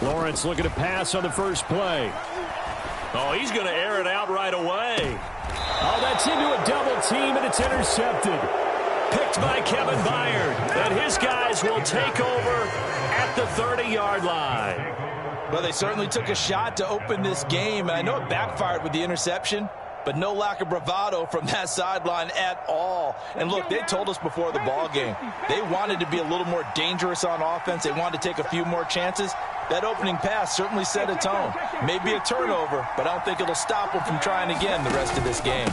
Lawrence looking to pass on the first play. Oh, he's going to air it out right away. Oh, that's into a double team, and it's intercepted. Picked by Kevin Byard. And his guys will take over at the 30-yard line. Well, they certainly took a shot to open this game. I know it backfired with the interception, but no lack of bravado from that sideline at all. And look, they told us before the ball game, they wanted to be a little more dangerous on offense. They wanted to take a few more chances. That opening pass certainly set a tone. Maybe a turnover, but I don't think it'll stop them from trying again the rest of this game.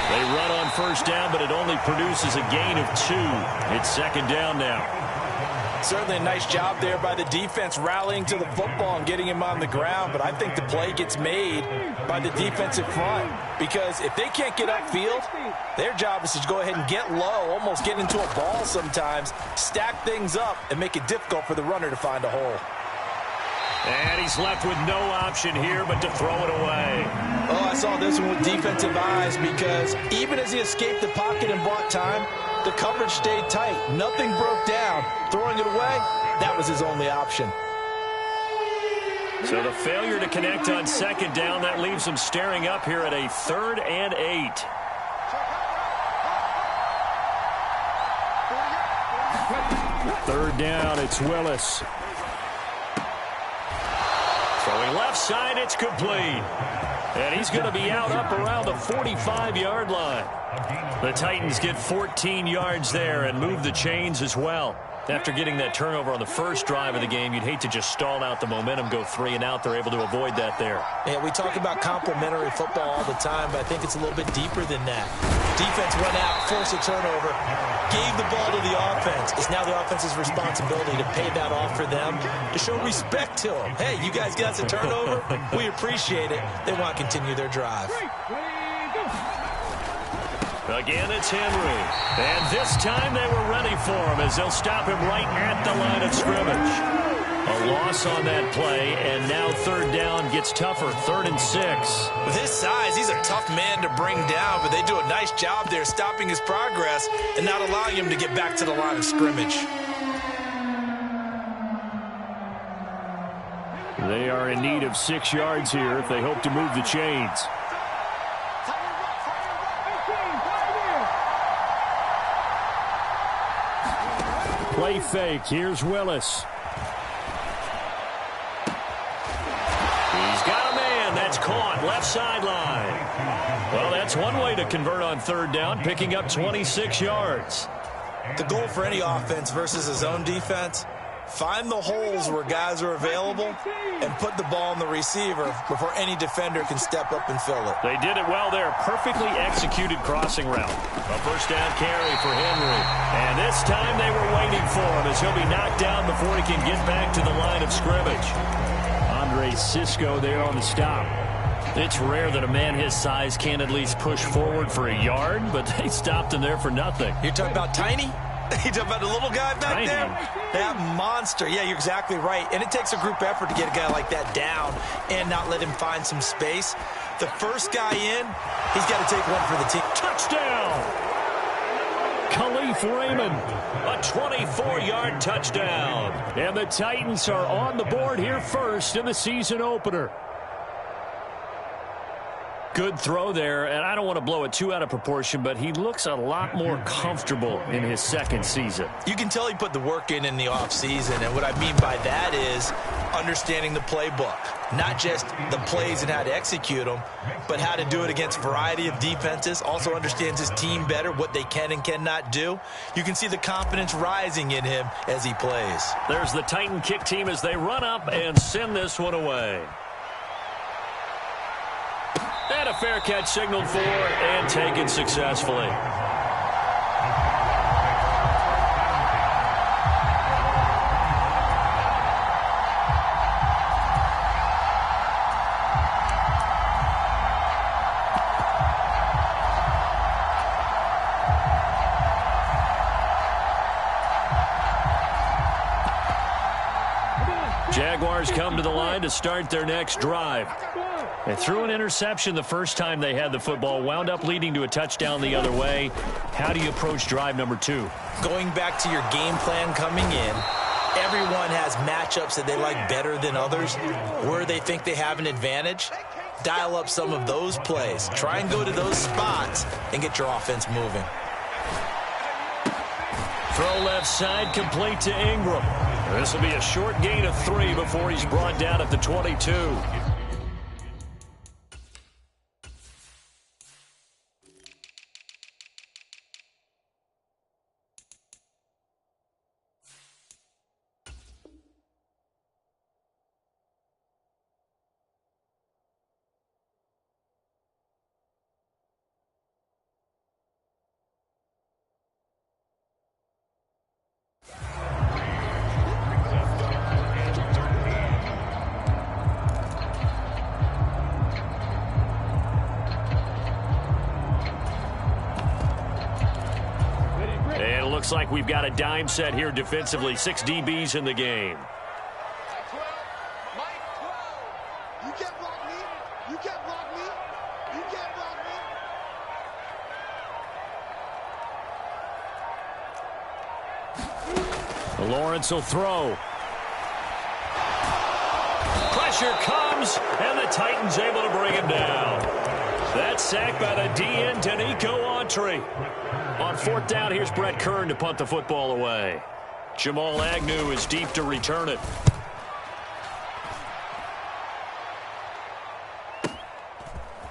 They run on first down, but it only produces a gain of 2. It's second down now. Certainly a nice job there by the defense rallying to the football and getting him on the ground, but I think the play gets made by the defensive front because if they can't get upfield, their job is to go ahead and get low, almost get into a ball sometimes, stack things up, and make it difficult for the runner to find a hole. And he's left with no option here but to throw it away. Oh, I saw this one with defensive eyes because even as he escaped the pocket and bought time, the coverage stayed tight. Nothing broke down. Throwing it away, that was his only option. So the failure to connect on second down, that leaves him staring up here at a 3rd and 8. Third down, it's Willis. Throwing left side, it's complete. And he's going to be out up around the 45-yard line. The Titans get 14 yards there and move the chains as well. After getting that turnover on the first drive of the game, you'd hate to just stall out the momentum, go 3 and out. They're able to avoid that there. Yeah, we talk about complementary football all the time, but I think it's a little bit deeper than that. Defense went out, forced a turnover, gave the ball to the offense. It's now the offense's responsibility to pay that off for them, to show respect to them. Hey, you guys got a turnover? We appreciate it. They want to continue their drive. Again, it's Henry. And this time they were ready for him as they'll stop him right at the line of scrimmage. A loss on that play, and now third down gets tougher, 3rd and 6. With his size, he's a tough man to bring down, but they do a nice job there stopping his progress and not allowing him to get back to the line of scrimmage. They are in need of 6 yards here if they hope to move the chains. Play fake. Here's Willis. He's got a man. That's caught. Left sideline. Well, that's one way to convert on third down, picking up 26 yards. The goal for any offense versus his own defense, find the holes where guys are available and put the ball on the receiver before any defender can step up and fill it. They did it well there. Perfectly executed crossing route. A first down carry for Henry. And this time they were waiting for him as he'll be knocked down before he can get back to the line of scrimmage. Andre Cisco there on the stop. It's rare that a man his size can't at least push forward for a yard, but they stopped him there for nothing. You're talking about tiny? You talking about the little guy back there? That monster. Yeah, you're exactly right. And it takes a group effort to get a guy like that down and not let him find some space. The first guy in, he's got to take one for the team. Touchdown! Khalif Raymond, a 24-yard touchdown. And the Titans are on the board here first in the season opener. Good throw there, and I don't want to blow it too out of proportion, but he looks a lot more comfortable in his second season. You can tell he put the work in the offseason, and what I mean by that is understanding the playbook. Not just the plays and how to execute them, but how to do it against a variety of defenses. Also understands his team better, what they can and cannot do. You can see the confidence rising in him as he plays. There's the Titan kick team as they run up and send this one away. And a fair catch signaled for and taken successfully. Jaguars come to the line to start their next drive. They threw an interception the first time they had the football, wound up leading to a touchdown the other way. How do you approach drive number 2? Going back to your game plan coming in, everyone has matchups that they like better than others. Where they think they have an advantage, dial up some of those plays. Try and go to those spots and get your offense moving. Throw left side, complete to Ingram. This will be a short gain of 3 before he's brought down at the 22. Looks like we've got a dime set here defensively. 6 DBs in the game. You can't block me. You can't block me. You can't block me. Lawrence will throw. Pressure comes, and the Titans able to bring him down. That's sacked by the DN, Danico Autry. On 4th down, here's Brett Kern to punt the football away. Jamal Agnew is deep to return it.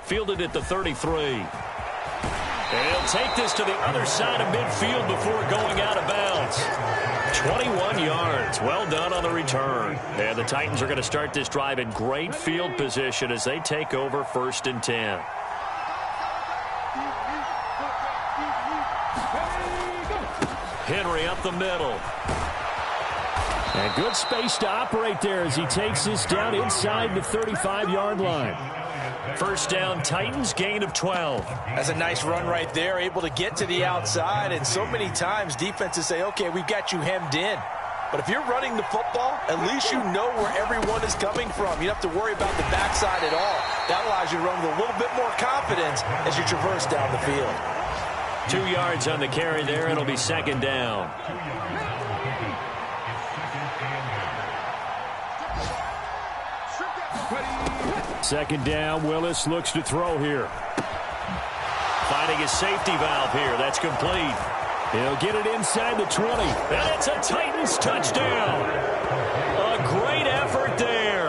Fielded at the 33. And he'll take this to the other side of midfield before going out of bounds. 21 yards. Well done on the return. And the Titans are going to start this drive in great field position as they take over 1st and 10. Henry up the middle. And good space to operate there as he takes this down inside the 35-yard line. 1st down, Titans, gain of 12. That's a nice run right there, able to get to the outside. And so many times defenses say, okay, we've got you hemmed in. But if you're running the football, at least you know where everyone is coming from. You don't have to worry about the backside at all. That allows you to run with a little bit more confidence as you traverse down the field. 2 yards on the carry there. It'll be 2nd down. Second down. Willis looks to throw here. Finding a safety valve here. That's complete. He'll get it inside the 20. And it's a Titans touchdown. A great effort there.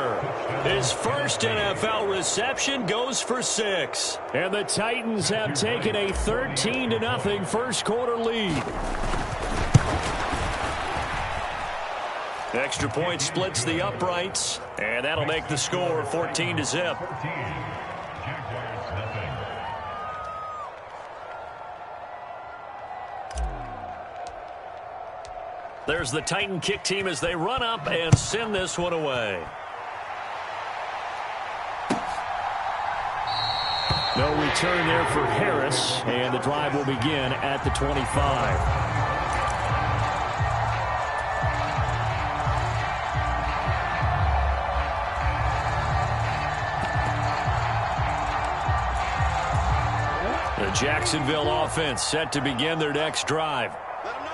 His first NFL reception goes for 6. And the Titans have taken a 13-0 first quarter lead. Extra point splits the uprights, and that'll make the score 14-0. There's the Titan kick team as they run up and send this one away. No return there for Harris, and the drive will begin at the 25. The Jacksonville offense set to begin their next drive.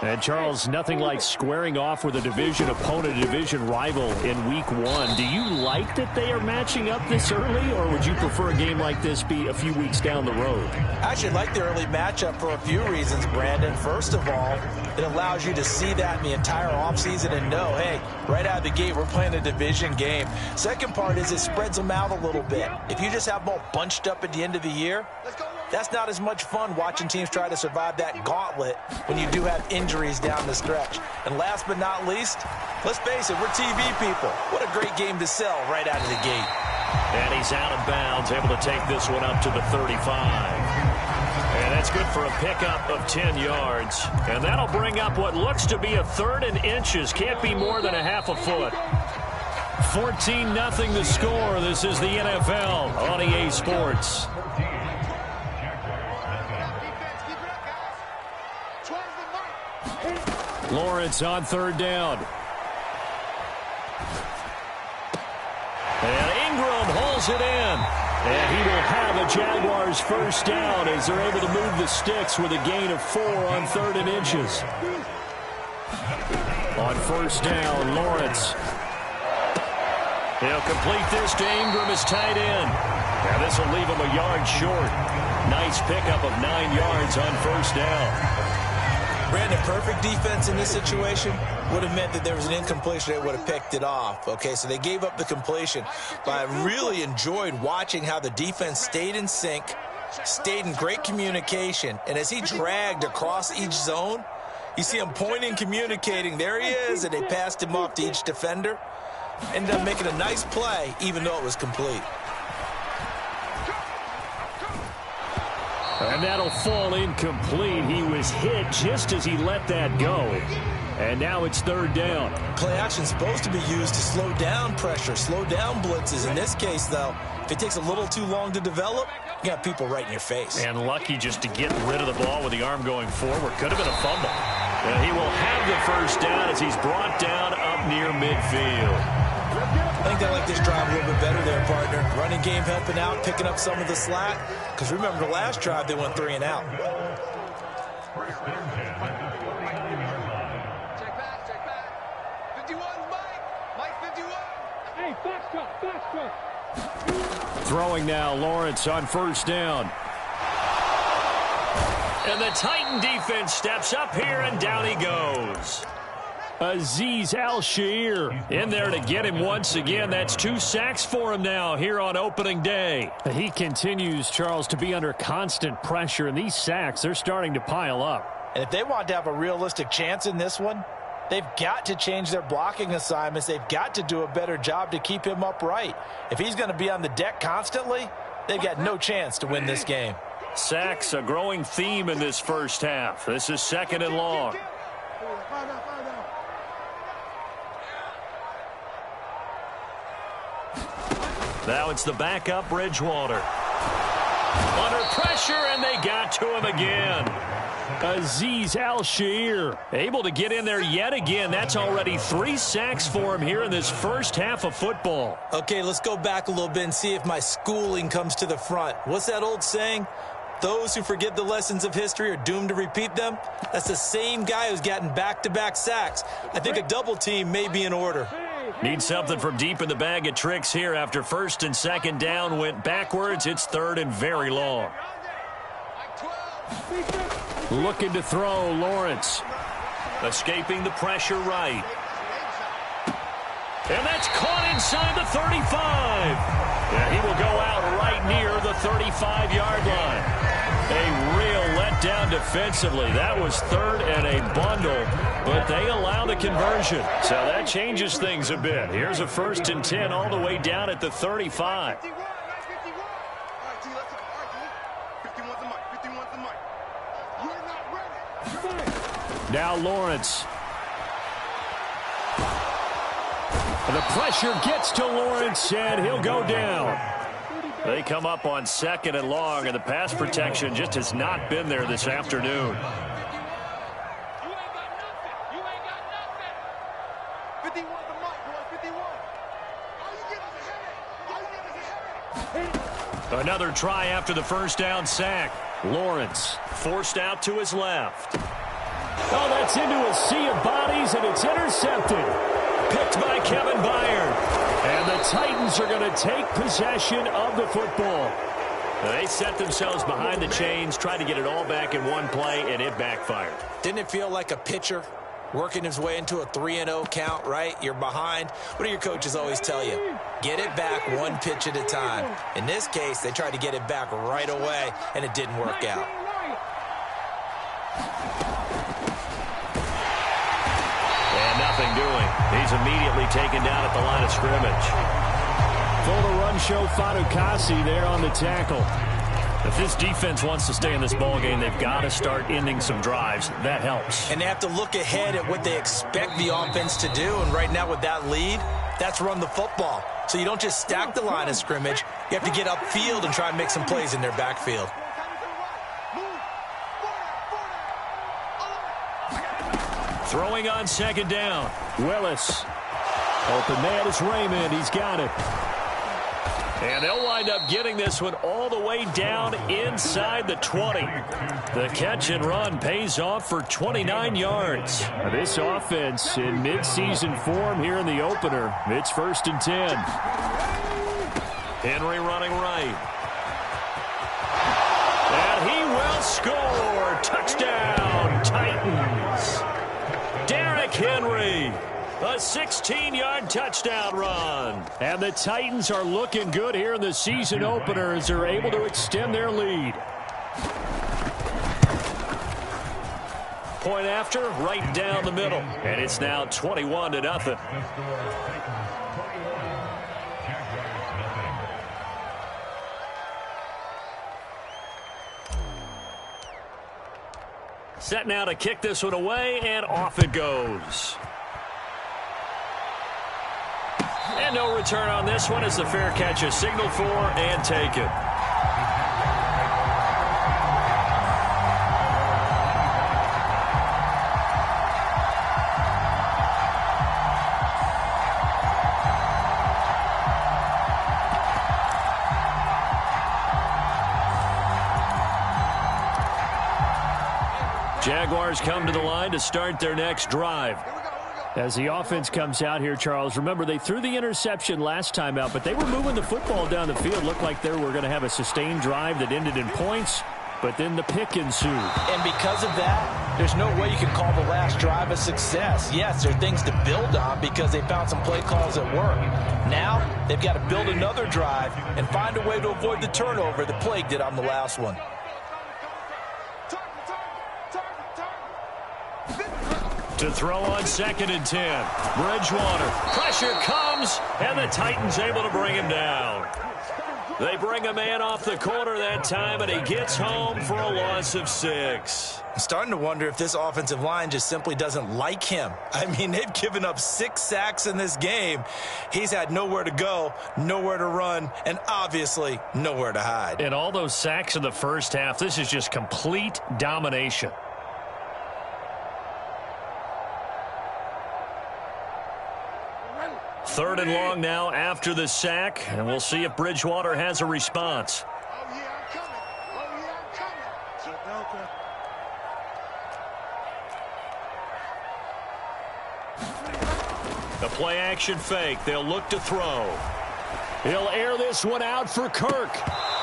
And, Charles, nothing like squaring off with a division opponent, a division rival in Week 1. Do you like that they are matching up this early, or would you prefer a game like this be a few weeks down the road? I actually like the early matchup for a few reasons, Brandon. First of all, it allows you to see that in the entire offseason and know, hey, right out of the gate, we're playing a division game. Second part is it spreads them out a little bit. If you just have them all bunched up at the end of the year, that's not as much fun watching teams try to survive that gauntlet when you do have injuries down the stretch. And last but not least, let's face it, we're TV people. What a great game to sell right out of the gate. And he's out of bounds, able to take this one up to the 35. And that's good for a pickup of 10 yards. And that'll bring up what looks to be a 3rd and inches. Can't be more than a half a foot. 14-0 the score. This is the NFL on EA Sports. Lawrence on 3rd down. And Ingram holds it in. And he will have a Jaguars first down as they're able to move the sticks with a gain of 4 on 3rd and inches. On first down, Lawrence. He'll complete this to Ingram as tight end. Now this will leave him a yard short. Nice pickup of 9 yards on first down. Brandon, perfect defense in this situation would have meant that there was an incompletion. They would have picked it off. Okay, so they gave up the completion. But I really enjoyed watching how the defense stayed in sync, stayed in great communication. And as he dragged across each zone, you see him pointing, communicating. There he is, and they passed him off to each defender. Ended up making a nice play, even though it was complete. And that'll fall incomplete. He was hit just as he let that go. And now it's 3rd down. Play action supposed to be used to slow down pressure, slow down blitzes. In this case, though, if it takes a little too long to develop, you got people right in your face. And lucky just to get rid of the ball with the arm going forward. Could have been a fumble. And he will have the first down as he's brought down up near midfield. I think they like this drive a little bit better there, partner. Running game helping out, picking up some of the slack. Because remember, the last drive, they went 3 and out. Check back. 51, Mike 51. Hey, fast. Throwing now, Lawrence on first down. And the Titan defense steps up here, and down he goes. Azeez Al-Shaair in there to get him once again. That's 2 sacks for him now here on opening day. He continues, Charles, to be under constant pressure, and these sacks, they're starting to pile up. And if they want to have a realistic chance in this one, they've got to change their blocking assignments. They've got to do a better job to keep him upright. If he's going to be on the deck constantly, they've got no chance to win this game. Sacks, a growing theme in this first half. This is 2nd and long. Now it's the backup, Bridgewater. Under pressure, and they got to him again. Azeez Al-Shaair able to get in there yet again. That's already 3 sacks for him here in this first half of football. Okay, let's go back a little bit and see if my schooling comes to the front. What's that old saying? Those who forget the lessons of history are doomed to repeat them. That's the same guy who's gotten back-to-back sacks. I think a double team may be in order. Need something from deep in the bag of tricks here after 1st and 2nd down went backwards. It's 3rd and very long. Looking to throw, Lawrence. Escaping the pressure right. And that's caught inside the 35. Yeah, he will go out right near the 35-yard line. A real letdown defensively. That was 3rd and a bundle, but they allow the conversion. So that changes things a bit. Here's a 1st and 10 all the way down at the 35. Now Lawrence. The pressure gets to Lawrence, and he'll go down. They come up on 2nd and long, and the pass protection just has not been there this afternoon. Another try after the first down sack. Lawrence forced out to his left. Oh, that's into a sea of bodies, and it's intercepted. Picked by Kevin Byard. And the Titans are going to take possession of the football. They set themselves behind the chains, tried to get it all back in one play, and it backfired. Didn't it feel like a pitcher working his way into a 3-0 count, right? You're behind. What do your coaches always tell you? Get it back one pitch at a time. In this case, they tried to get it back right away, and it didn't work out. And nothing doing. He's immediately taken down at the line of scrimmage. For the run show, Fatukasi there on the tackle. If this defense wants to stay in this ballgame, they've got to start ending some drives. That helps. And they have to look ahead at what they expect the offense to do. And right now with that lead, that's run the football. So you don't just stack the line of scrimmage. You have to get upfield and try and make some plays in their backfield. Throwing on 2nd down. Willis. Open man is Raymond. He's got it. And they'll wind up getting this one all the way down inside the 20. The catch and run pays off for 29 yards. This offense in midseason form here in the opener. It's 1st and 10. Henry running right. And he will score. Touchdown, Titans. Derrick Henry. A 16-yard touchdown run. And the Titans are looking good here in the season opener as they're able to extend their lead. Point after, right down the middle. And it's now 21-0. Set now to kick this one away, and off it goes. And no return on this one as the fair catch is signaled for and taken. Jaguars come to the line to start their next drive. As the offense comes out here, Charles, remember they threw the interception last time out, but they were moving the football down the field. Looked like they were going to have a sustained drive that ended in points, but then the pick ensued. And because of that, there's no way you can call the last drive a success. Yes, there are things to build on because they found some play calls that work. Now they've got to build another drive and find a way to avoid the turnover the Plague did on the last one. To throw on 2nd and 10. Bridgewater. Pressure comes, and the Titans able to bring him down. They bring a man off the corner that time, and he gets home for a loss of 6. I'm starting to wonder if this offensive line just simply doesn't like him. I mean, they've given up 6 sacks in this game. He's had nowhere to go, nowhere to run, and obviously nowhere to hide. And all those sacks in the first half, this is just complete domination. 3rd and long now after the sack, and we'll see if Bridgewater has a response. Oh, yeah, I'm coming. Oh, yeah, I'm coming. The play-action fake. They'll look to throw. He'll air this one out for Kirk.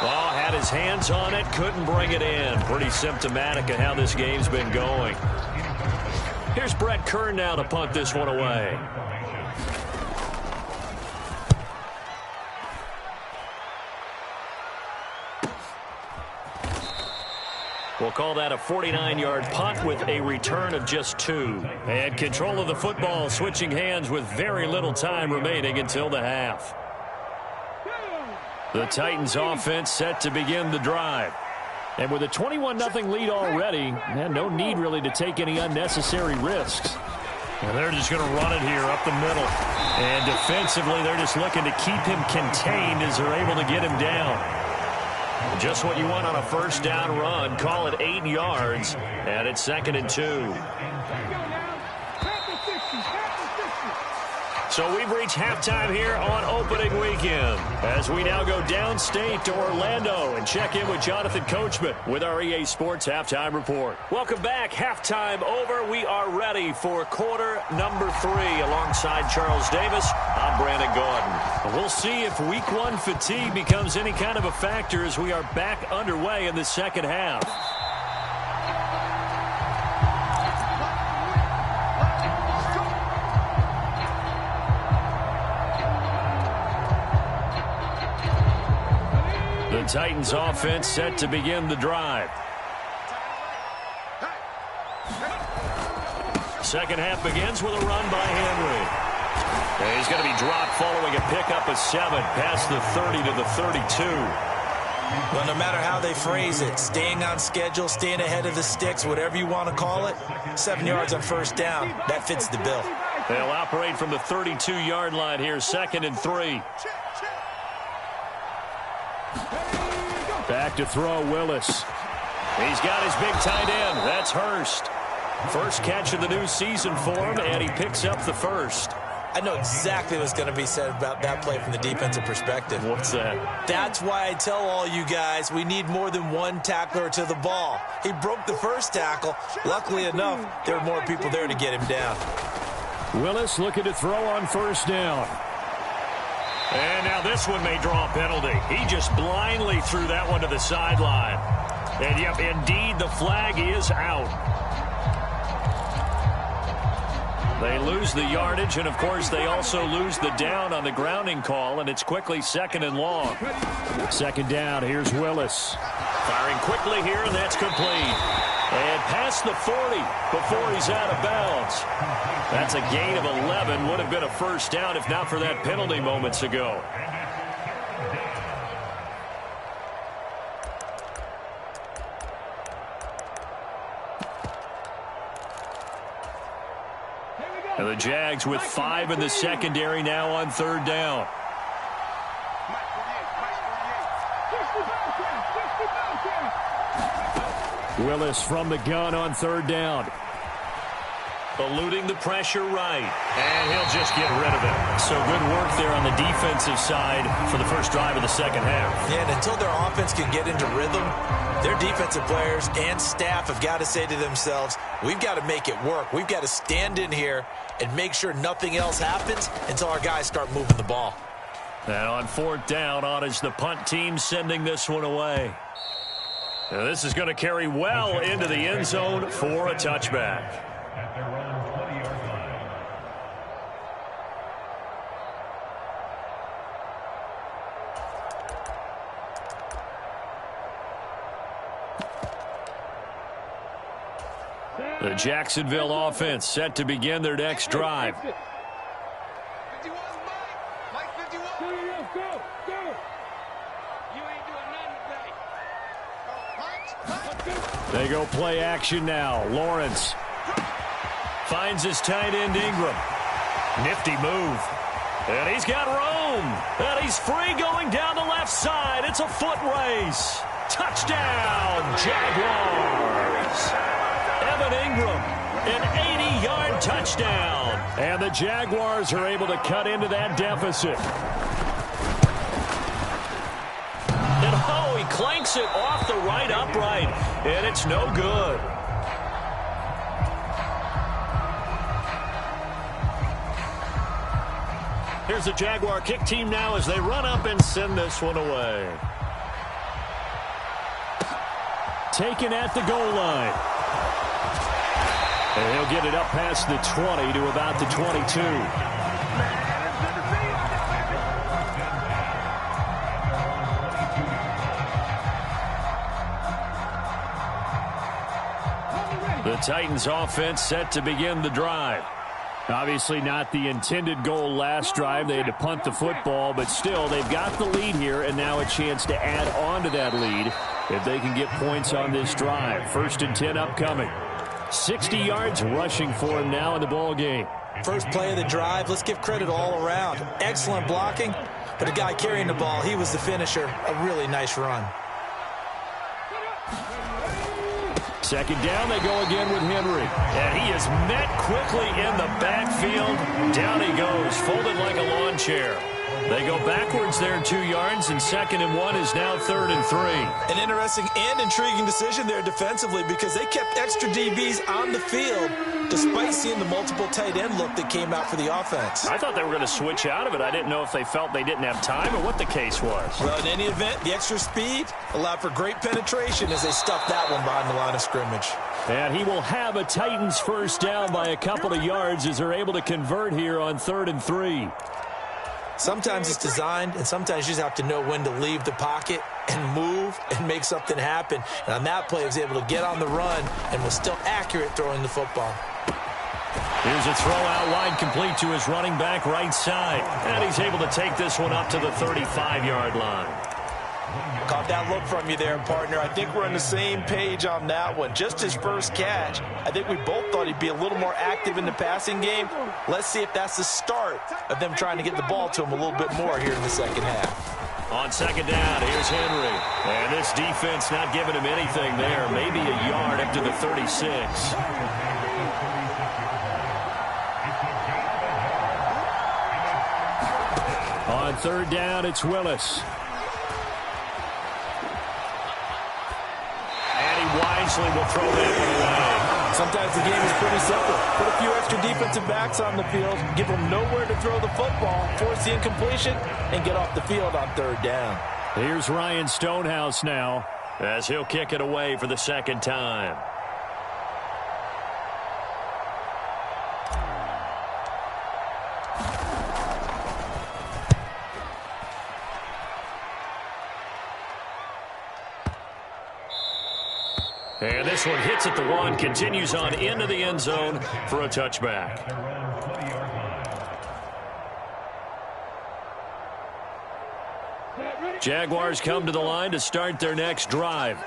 Oh, had his hands on it, couldn't bring it in. Pretty symptomatic of how this game's been going. Here's Brett Kern now to punt this one away. We'll call that a 49-yard punt with a return of just 2. And control of the football, switching hands with very little time remaining until the half. The Titans offense set to begin the drive. And with a 21-0 lead already, and no need really to take any unnecessary risks. And they're just going to run it here up the middle. And defensively, they're just looking to keep him contained as they're able to get him down. Just what you want on a first down run. Call it 8 yards, and it's 2nd and 2. So we've reached halftime here on opening weekend as we now go downstate to Orlando and check in with Jonathan Coachman with our EA Sports Halftime Report. Welcome back. Halftime over. We are ready for quarter number 3 alongside Charles Davis. I'm Brandon Gordon. We'll see if week 1 fatigue becomes any kind of a factor as we are back underway in the second half. The Titans offense set to begin the drive. Second half begins with a run by Henry. And he's going to be dropped following a pickup of 7 past the 30 to the 32. Well, no matter how they phrase it, staying on schedule, staying ahead of the sticks, whatever you want to call it, 7 yards on first down, that fits the bill. They'll operate from the 32-yard line here, 2nd and 3. Back to throw, Willis. He's got his big tight end. That's Hurst. First catch of the new season for him, and he picks up the first. I know exactly what's going to be said about that play from the defensive perspective. What's that? That's why I tell all you guys we need more than one tackler to the ball. He broke the first tackle. Luckily enough, there were more people there to get him down. Willis looking to throw on first down. And now this one may draw a penalty. He just blindly threw that one to the sideline. And, yep, indeed, the flag is out. They lose the yardage, and, of course, they also lose the down on the grounding call, and it's quickly 2nd and long. 2nd down, here's Willis. Firing quickly here, and that's complete. And past the 40 before he's out of bounds. That's a gain of 11. Would have been a first down if not for that penalty moments ago. And the Jags with 5 in the secondary now on 3rd down. Willis from the gun on 3rd down. Eluding the pressure right. And he'll just get rid of it. So good work there on the defensive side for the first drive of the second half. Yeah, and until their offense can get into rhythm, their defensive players and staff have got to say to themselves, we've got to make it work. We've got to stand in here and make sure nothing else happens until our guys start moving the ball. And on 4th down, on is the punt team sending this one away. Now this is going to carry well into the end zone for a touchback. The Jacksonville offense set to begin their next drive. They go play action now. Lawrence finds his tight end Ingram. Nifty move. And he's got room. And he's free going down the left side. It's a foot race. Touchdown, Jaguars. Evan Ingram, an 80-yard touchdown. And the Jaguars are able to cut into that deficit. And oh, he clanks it off the right upright. And it's no good. Here's the Jaguar kick team now as they run up and send this one away. Taken at the goal line. And he'll get it up past the 20 to about the 22. The Titans offense set to begin the drive. Obviously not the intended goal last drive. They had to punt the football, but still they've got the lead here and now a chance to add on to that lead if they can get points on this drive. 1st and 10 upcoming. 60 yards rushing for him now in the ball game. First play of the drive, let's give credit all around. Excellent blocking, but the guy carrying the ball, he was the finisher. A really nice run. 2nd down, they go again with Henry. And he is met quickly in the backfield. Down he goes, folded like a lawn chair. They go backwards there 2 yards, and 2nd and 1 is now 3rd and 3. An interesting and intriguing decision there defensively because they kept extra DBs on the field despite seeing the multiple tight end look that came out for the offense. I thought they were going to switch out of it. I didn't know if they felt they didn't have time or what the case was. Well, in any event, the extra speed allowed for great penetration as they stuffed that one behind the line of scrimmage. And he will have a Titans first down by a couple of yards as they're able to convert here on 3rd and 3. Sometimes it's designed, and sometimes you just have to know when to leave the pocket and move and make something happen. And on that play, he was able to get on the run and was still accurate throwing the football. Here's a throw out wide, complete to his running back right side. And he's able to take this one up to the 35-yard line. Caught that look from you there, partner. I think we're on the same page on that one. Just his first catch. I think we both thought he'd be a little more active in the passing game. Let's see if that's the start of them trying to get the ball to him a little bit more here in the second half. On 2nd down, here's Henry. And this defense not giving him anything there. Maybe a yard up to the 36. On third down, it's Willis. And he wisely will throw that one away. Sometimes the game is pretty simple. Put a few extra defensive backs on the field, give them nowhere to throw the football, force the incompletion, and get off the field on third down. Here's Ryan Stonehouse now, as he'll kick it away for the second time. And this one hits at the one, continues on into the end zone for a touchback. Jaguars come to the line to start their next drive.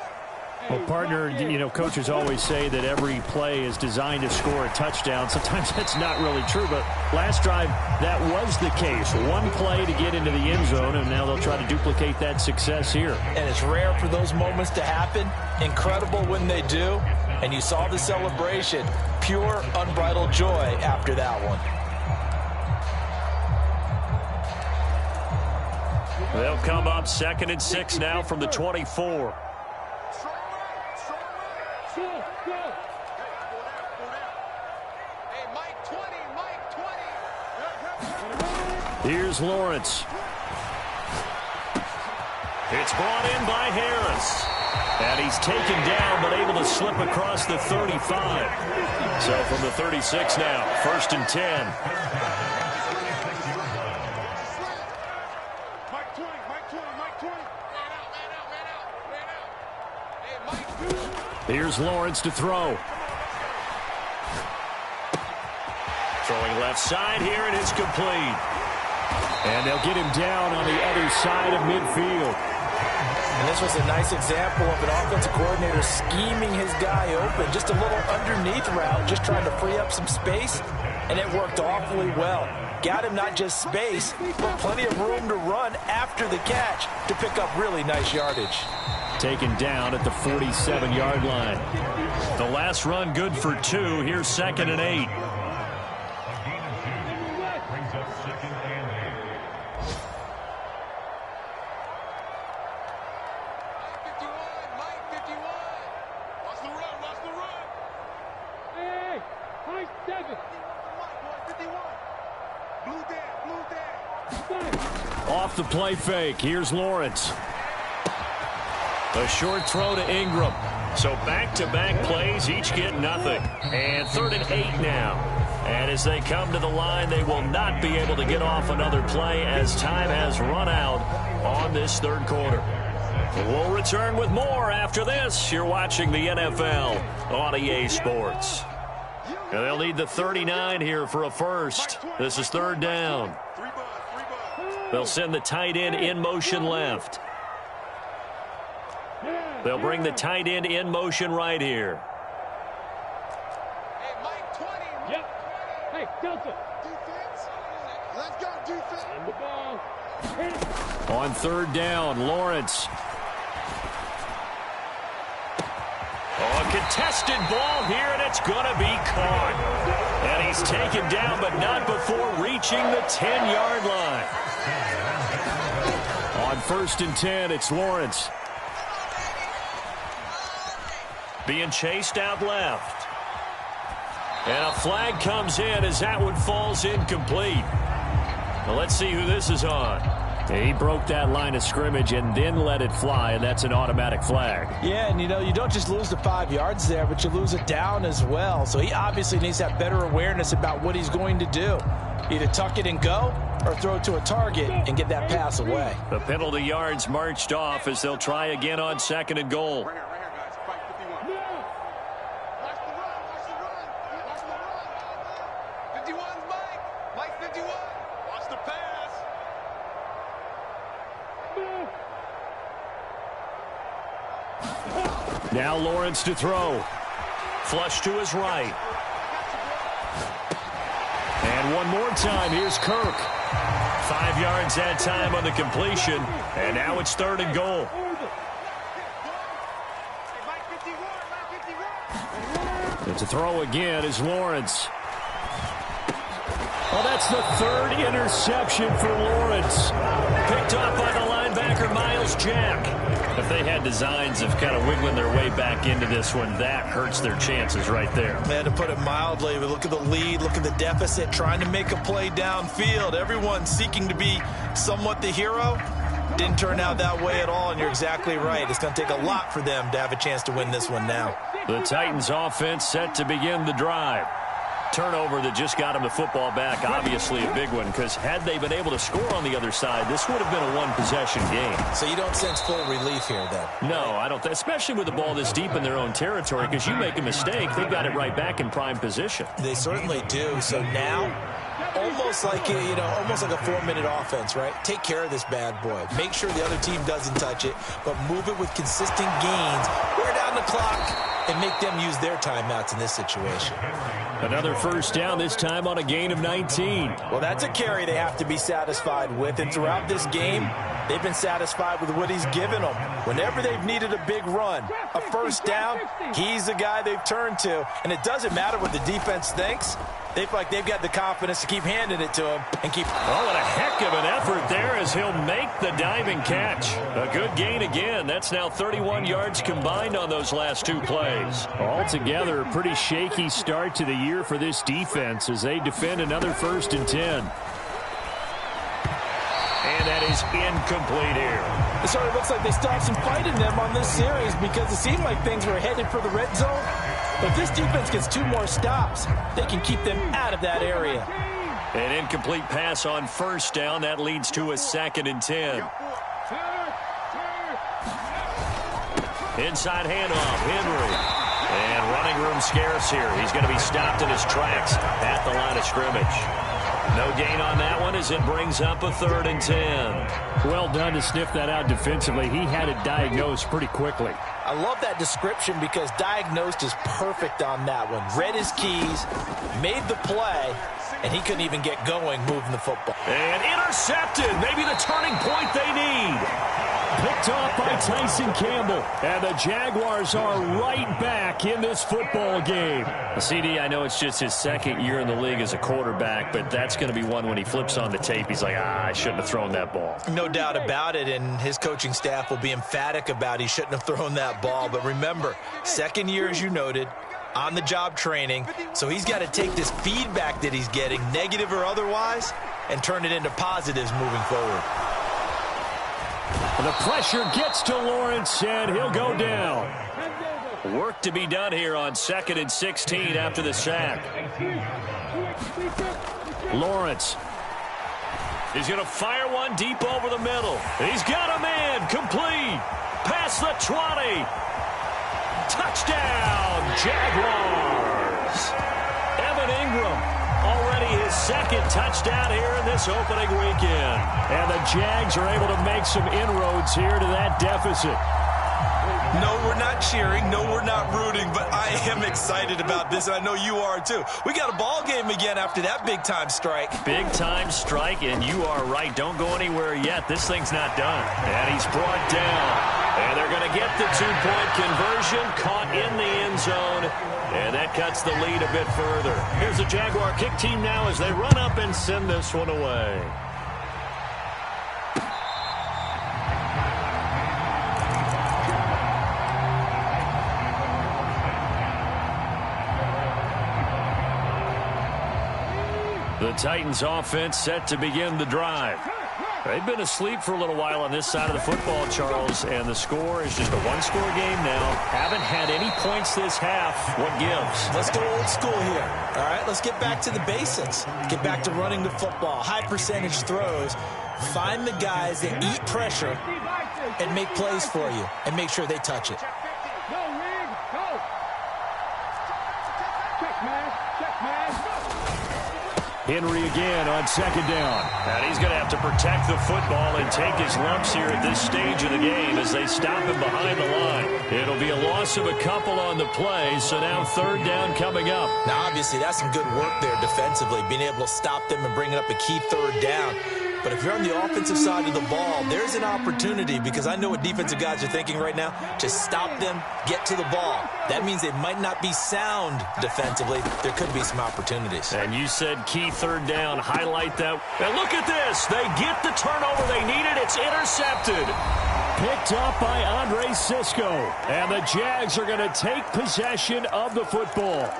Well, partner, you know, coaches always say that every play is designed to score a touchdown. Sometimes that's not really true, but last drive, that was the case. One play to get into the end zone, and now they'll try to duplicate that success here. And it's rare for those moments to happen. Incredible when they do. And you saw the celebration. Pure, unbridled joy after that one. They'll come up 2nd and 6 now from the 24. Here's Lawrence. It's brought in by Harris. And he's taken down, but able to slip across the 35. So from the 36 now, 1st and 10. Here's Lawrence to throw. Throwing left side here, and it's complete. And they'll get him down on the other side of midfield. And this was a nice example of an offensive coordinator scheming his guy open. Just a little underneath route, just trying to free up some space, and it worked awfully well. Got him not just space, but plenty of room to run after the catch to pick up really nice yardage. Taken down at the 47-yard line. The last run good for 2. Here's 2nd and 8. Off the play fake. Here's Lawrence. A short throw to Ingram. So back-to-back plays, each get nothing. And 3rd and 8 now. And as they come to the line, they will not be able to get off another play as time has run out on this third quarter. We'll return with more after this. You're watching the NFL on EA Sports. And they'll need the 39 here for a first. This is 3rd down. They'll send the tight end in motion left. They'll bring the tight end in motion right here. Hey, Mike, 20. Yep. Hey, Delta. Defense. Let's go, defense. And the ball. On 3rd down, Lawrence. Oh, a contested ball here, and it's going to be caught. And he's taken down, but not before reaching the 10-yard line. On 1st and 10, it's Lawrence. Being chased out left. And a flag comes in as that one falls incomplete. Well, let's see who this is on. He broke that line of scrimmage and then let it fly, and that's an automatic flag. Yeah, and you know, you don't just lose the 5 yards there, but you lose it down as well. So he obviously needs to have better awareness about what he's going to do. Either tuck it and go or throw it to a target and get that pass away. The penalty yards marched off as they'll try again on 2nd and goal. Now Lawrence to throw. Flush to his right. And one more time, here's Kirk. 5 yards that time on the completion. And now it's 3rd and goal. And to throw again is Lawrence. Well, that's the third interception for Lawrence. Picked off by the linebacker, Miles Jack. If they had designs of kind of wiggling their way back into this one, that hurts their chances right there. Man, to put it mildly, we look at the lead, look at the deficit, trying to make a play downfield. Everyone seeking to be somewhat the hero. Didn't turn out that way at all, and you're exactly right. It's going to take a lot for them to have a chance to win this one now. The Titans offense set to begin the drive. Turnover that just got them the football back, obviously a big one, because had they been able to score on the other side, this would have been a one-possession game. So you don't sense full relief here, then? No, I don't. Especially with the ball this deep in their own territory, because you make a mistake, they've got it right back in prime position. They certainly do. So now, almost like almost like a 4-minute offense, right? Take care of this bad boy. Make sure the other team doesn't touch it, but move it with consistent gains. Wear down the clock and make them use their timeouts in this situation. Another first down, this time on a gain of 19. Well, that's a carry they have to be satisfied with, and throughout this game, they've been satisfied with what he's given them. Whenever they've needed a big run, a first down, he's the guy they've turned to, and it doesn't matter what the defense thinks. They feel like they've got the confidence to keep handing it to him and keep... Oh, and a heck of an effort there as he'll make the diving catch. A good gain again. That's now 31 yards combined on those last two plays. Altogether, a pretty shaky start to the year for this defense as they defend another 1st and 10. And that is incomplete here. It sort of looks like they still have some fight in them on this series because it seemed like things were headed for the red zone. But if this defense gets 2 more stops, they can keep them out of that area. An incomplete pass on first down. That leads to a 2nd and 10. Inside handoff, Henry. And running room scarce here. He's going to be stopped in his tracks at the line of scrimmage. No gain on that one as it brings up a 3rd and 10. Well done to sniff that out defensively. He had it diagnosed pretty quickly. I love that description because diagnosed is perfect on that one. Read his keys, made the play, and he couldn't even get going moving the football. And intercepted. Maybe the turning point they need. Picked off by Tyson Campbell. And the Jaguars are right back in this football game. CD, I know it's just his 2nd year in the league as a quarterback, but that's going to be one when he flips on the tape. He's like, I shouldn't have thrown that ball. No doubt about it, and his coaching staff will be emphatic about he shouldn't have thrown that ball. But remember, 2nd year, as you noted, on-the-job training, so he's got to take this feedback that he's getting, negative or otherwise, and turn it into positives moving forward. The pressure gets to Lawrence, and he'll go down. Work to be done here on 2nd and 16 after the sack. Lawrence. He's going to fire one deep over the middle. He's got a man. Complete. Past the 20. Touchdown, Jaguars. Evan Ingram. Already his 2nd touchdown here in this opening weekend. And the Jags are able to make some inroads here to that deficit. No, we're not cheering. No, we're not rooting. But I am excited about this, and I know you are too. We got a ball game again after that big-time strike. Big-time strike, and you are right. Don't go anywhere yet. This thing's not done. And he's brought down. And they're going to get the 2-point conversion. Caught in the end zone. And that cuts the lead a bit further. Here's the Jaguar kick team now as they run up and send this one away. The Titans offense set to begin the drive. They've been asleep for a little while on this side of the football, Charles, and the score is just a one-score game now. Haven't had any points this half. What gives? Let's go old school here. All right, let's get back to the basics. Get back to running the football, high-percentage throws. Find the guys that eat pressure and make plays for you and make sure they touch it. Henry again on 2nd down. And he's going to have to protect the football and take his lumps here at this stage of the game as they stop him behind the line. It'll be a loss of a couple on the play, so now 3rd down coming up. Now, obviously, that's some good work there defensively, being able to stop them and bring up a key 3rd down. But if you're on the offensive side of the ball, there's an opportunity, because I know what defensive guys are thinking right now. Just stop them, get to the ball. That means they might not be sound defensively. There could be some opportunities. And you said key third down. Highlight that. And look at this. They get the turnover they needed. It's intercepted. Picked up by Andre Sisco. And the Jags are going to take possession of the football.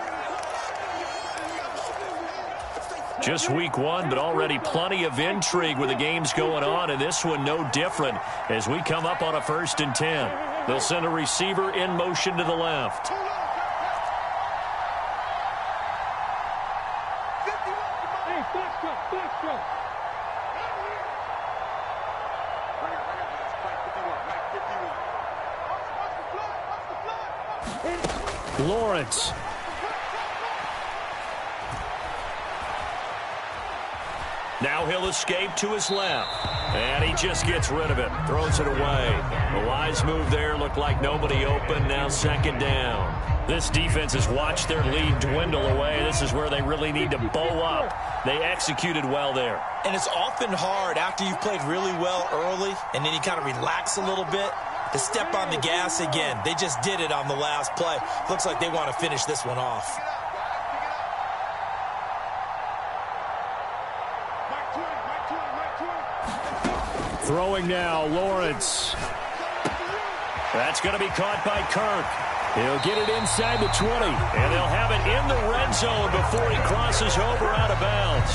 Just week one, but already plenty of intrigue with the games going on, and this one no different as we come up on a 1st and 10. They'll send a receiver in motion to the left. Lawrence. Now he'll escape to his left. And he just gets rid of it. Throws it away. A wise move there. Looked like nobody open. Now 2nd down. This defense has watched their lead dwindle away. This is where they really need to bow up. They executed well there. And it's often hard after you've played really well early and then you kind of relax a little bit to step on the gas again. They just did it on the last play. Looks like they want to finish this one off. Throwing now, Lawrence. That's going to be caught by Kirk. He'll get it inside the 20. And they'll have it in the red zone before he crosses over out of bounds.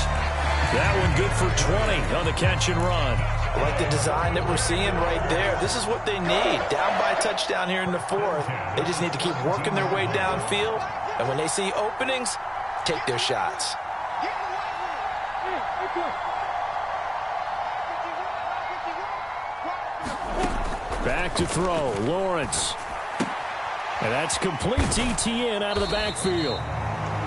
That one good for 20 on the catch and run. I like the design that we're seeing right there. This is what they need. Down by a touchdown here in the 4th. They just need to keep working their way downfield. And when they see openings, take their shots. Back to throw, Lawrence. And that's complete to ETN out of the backfield.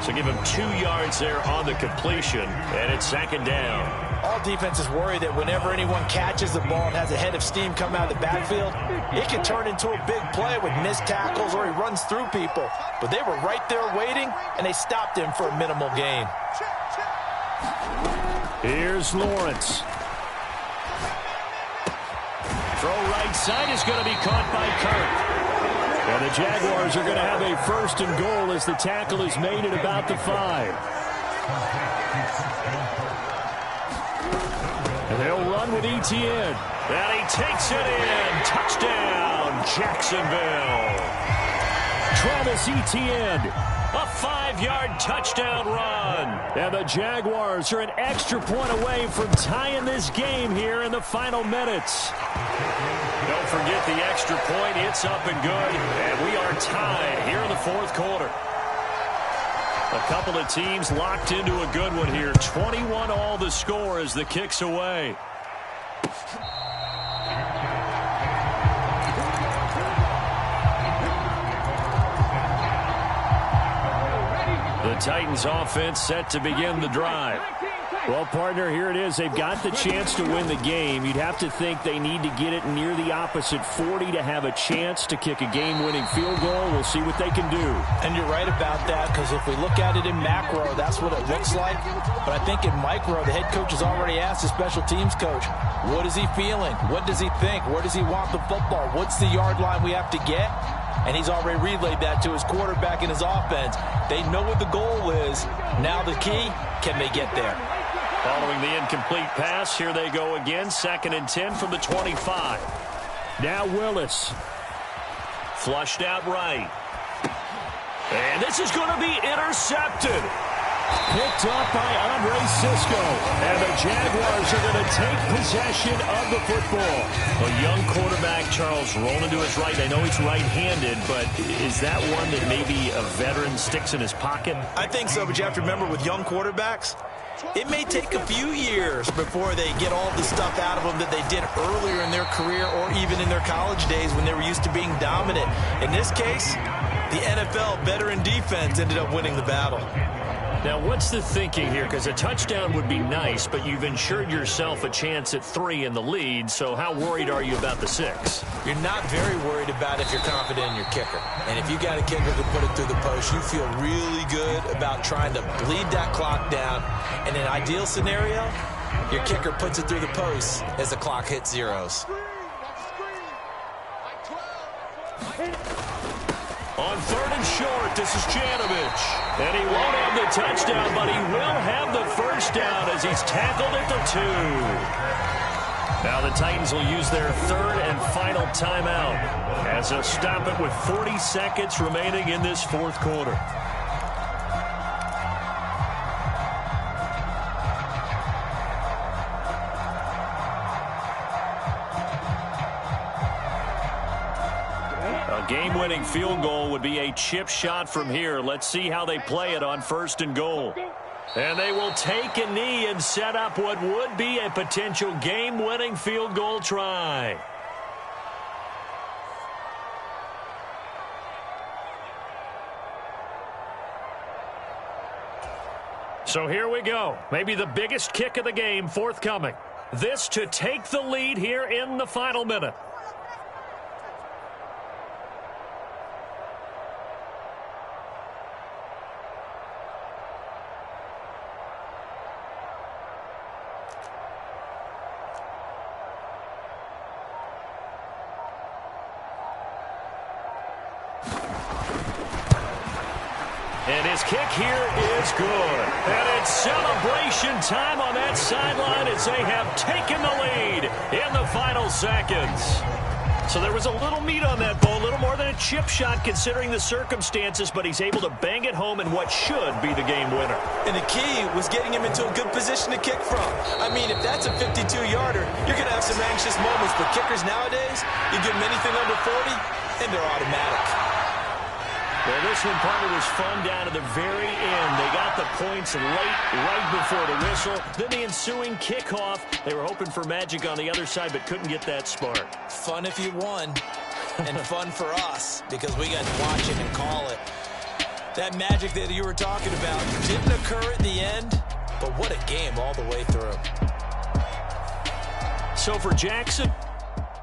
So give him 2 yards there on the completion, and it's 2nd down. All defenses worry that whenever anyone catches the ball and has a head of steam come out of the backfield, it can turn into a big play with missed tackles or he runs through people. But they were right there waiting, and they stopped him for a minimal gain. Here's Lawrence. Throw right side is going to be caught by Kirk. And the Jaguars are going to have a 1st and goal as the tackle is made at about the 5. And they'll run with ETN. And he takes it in. Touchdown, Jacksonville. Travis Etienne. A 5-yard touchdown run. And the Jaguars are an extra point away from tying this game here in the final minutes. Don't forget the extra point. It's up and good. And we are tied here in the 4th quarter. A couple of teams locked into a good one here. 21 all the score as the kick's away. The Titans offense set to begin the drive. Well, partner, here it is. They've got the chance to win the game. You'd have to think they need to get it near the opposite 40 to have a chance to kick a game-winning field goal. We'll see what they can do. And you're right about that, because if we look at it in macro, that's what it looks like. But I think in micro, the head coach has already asked the special teams coach, what is he feeling? What does he think? Where does he want the football? What's the yard line we have to get? And he's already relayed that to his quarterback and his offense. They know what the goal is. Now the key, can they get there? Following the incomplete pass, here they go again. 2nd and 10 from the 25. Now Willis. Flushed out right. And this is going to be intercepted. Picked up by Andre Sisco. And the Jaguars are going to take possession of the football. A young quarterback, Charles, rolling to his right. I know he's right-handed, but is that one that maybe a veteran sticks in his pocket? I think so, but you have to remember with young quarterbacks, it may take a few years before they get all the stuff out of them that they did earlier in their career or even in their college days when they were used to being dominant. In this case, the NFL veteran defense ended up winning the battle. Now, what's the thinking here? Because a touchdown would be nice, but you've ensured yourself a chance at 3 in the lead, so how worried are you about the 6? You're not very worried about if you're confident in your kicker. And if you got a kicker to put it through the post, you feel really good about trying to bleed that clock down. In an ideal scenario, Your kicker puts it through the post as the clock hits zeros. On 3rd and short, this is Janovich. And he won't have the touchdown, but he will have the first down as he's tackled at the 2. Now the Titans will use their 3rd and final timeout as they'll stop it with 40 seconds remaining in this 4th quarter. A game-winning field goal would be a chip shot from here. Let's see how they play it on 1st and goal. And they will take a knee and set up what would be a potential game-winning field goal try. So here we go. Maybe the biggest kick of the game forthcoming. This to take the lead here in the final minute. And his kick here is good. And it's celebration time on that sideline as they have taken the lead in the final seconds. So there was a little meat on that ball, a little more than a chip shot considering the circumstances, but he's able to bang it home in what should be the game winner. And the key was getting him into a good position to kick from. I mean, if that's a 52-yarder, you're going to have some anxious moments. But kickers nowadays, you give them anything under 40, and they're automatic. Well, this one, partner, was fun down to the very end. They got the points late, right before the whistle. Then the ensuing kickoff. They were hoping for magic on the other side, but couldn't get that spark. Fun if you won, and fun for us, because we got to watch it and call it. That magic that you were talking about didn't occur at the end, but what a game all the way through. So for Jackson,